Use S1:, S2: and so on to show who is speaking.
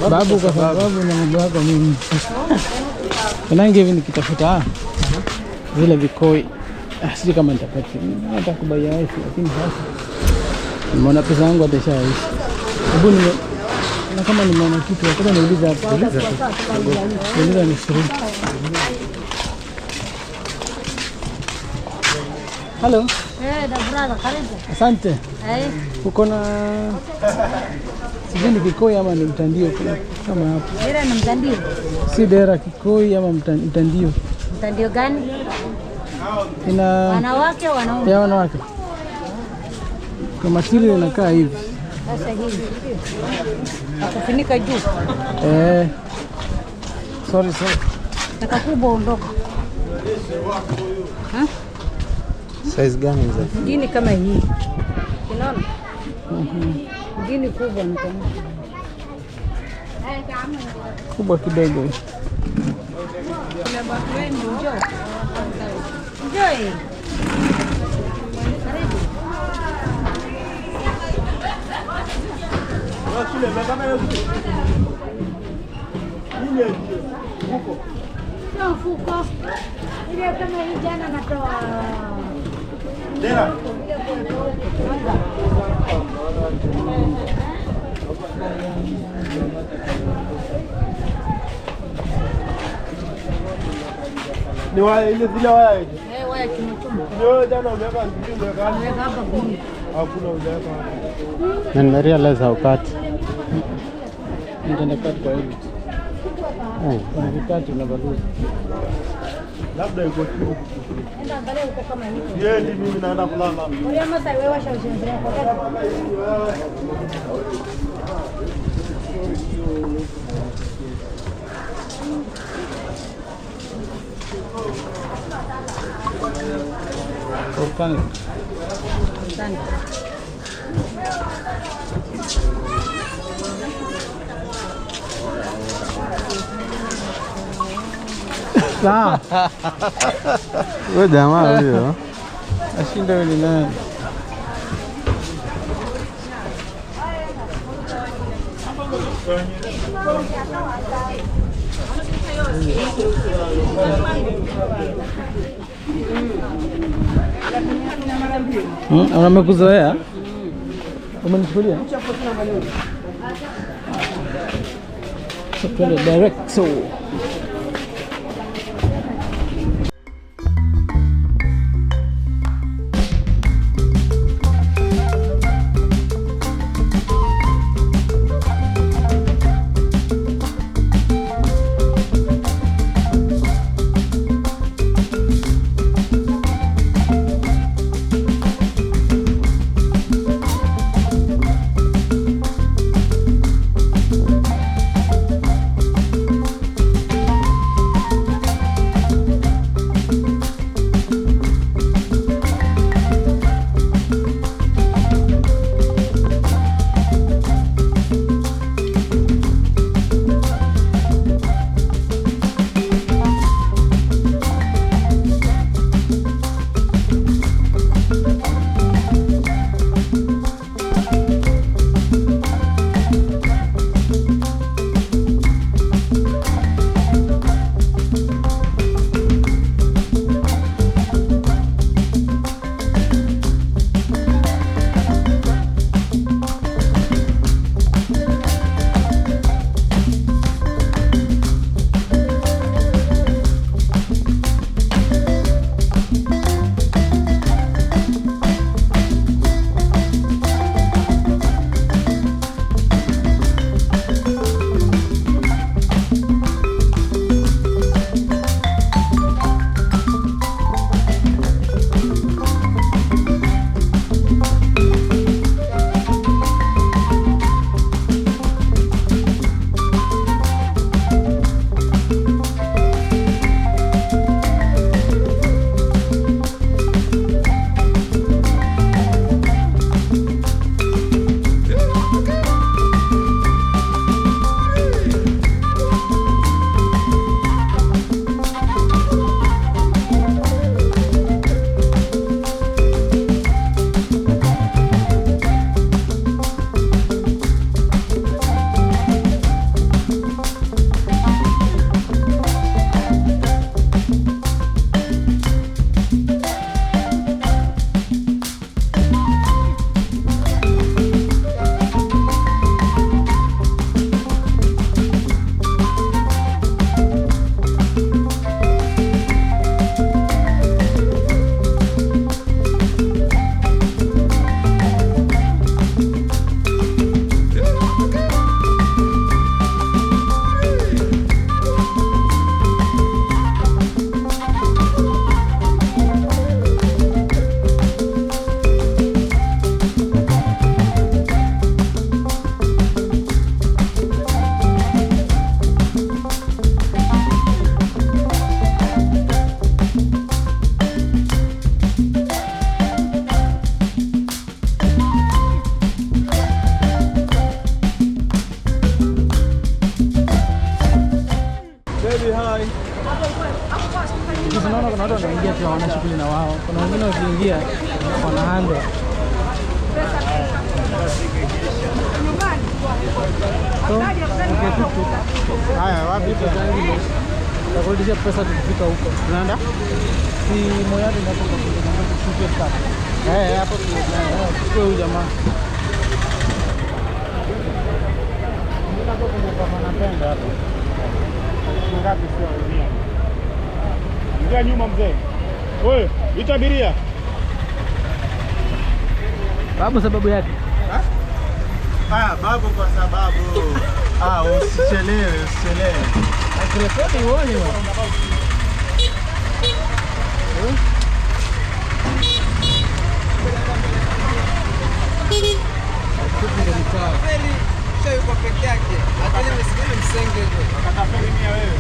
S1: Babu kwa sababu na mambo yako mimi. Kanange hivi nikitafuta vile vikoi. Sijui kama nitapata. Nataka kubaya wifi lakini sasa nimeona pesa yangu atashaisha. Hebu na kama nimeona kitu nataka niulize hapo. Niulize ni siri. Hello.
S2: Brother, karibu.
S1: Asante. Uko na sijui kikoi ama ni mtandio kama hapo.
S2: Dera na mtandio?
S1: Si dera, kikoi ama mtandio.
S2: Mtandio gani?
S1: Ina
S2: wanawake wanaume?
S1: Ya wanawake. Kama tili inakaa hivi.
S2: Sasa hivi. Akufunika juu.
S1: Sorry.
S2: Nakakubwa ondoka.
S3: Size gani hizo?
S2: Ngini kama hii. Unaona? Ngini kubwa ni kama.
S1: Kubwa kidogo.
S2: Enjoy. Sio fuko. Ile kama hii jana natoa. Dera.
S4: Ni waya ile zile waya hizi.
S2: Waya kimutumu.
S4: Ndio jana umeweka ndio gani?
S2: Umeweka hapa guni.
S4: Hakuna ujaweka.
S3: Na realize how cut.
S1: Ndio cut kwa hivi. Kwa vikati unavaluza.
S4: Labda iko tu.
S2: Enda angalia uko kama hivi.
S4: Yeye mimi naenda kulala.
S2: Wewe masa wewe washa ushenzi yako.
S1: Organic. Sawa.
S3: Wewe jamaa huyo.
S1: Ashinda wewe nani? Amekuzoea? Umenichukulia? Twende direct so. Tunaona kuna watu wanaingia tu hawana shughuli na wao. Kuna wengine wakiingia wanahandwa. So,
S3: Haya, wapi tutaanza?
S1: takurudisha pesa tukifika huko.
S3: Tunaenda?
S1: Si moyani hapo kwa kushukia kaka.
S3: Hapo tunaenda.
S1: Chukua huyu jamaa.
S3: Mimi hapo kama napenda hapo. Ngapi sio dunia?
S4: Ingia nyuma mzee. Wewe, ita abiria.
S1: Babu sababu yake.
S3: Babu kwa sababu usichelewe.
S1: Akirekodi uone wewe.
S5: Yuko peke yake. Hata msenge msenge.
S4: Akatafeli mia wewe.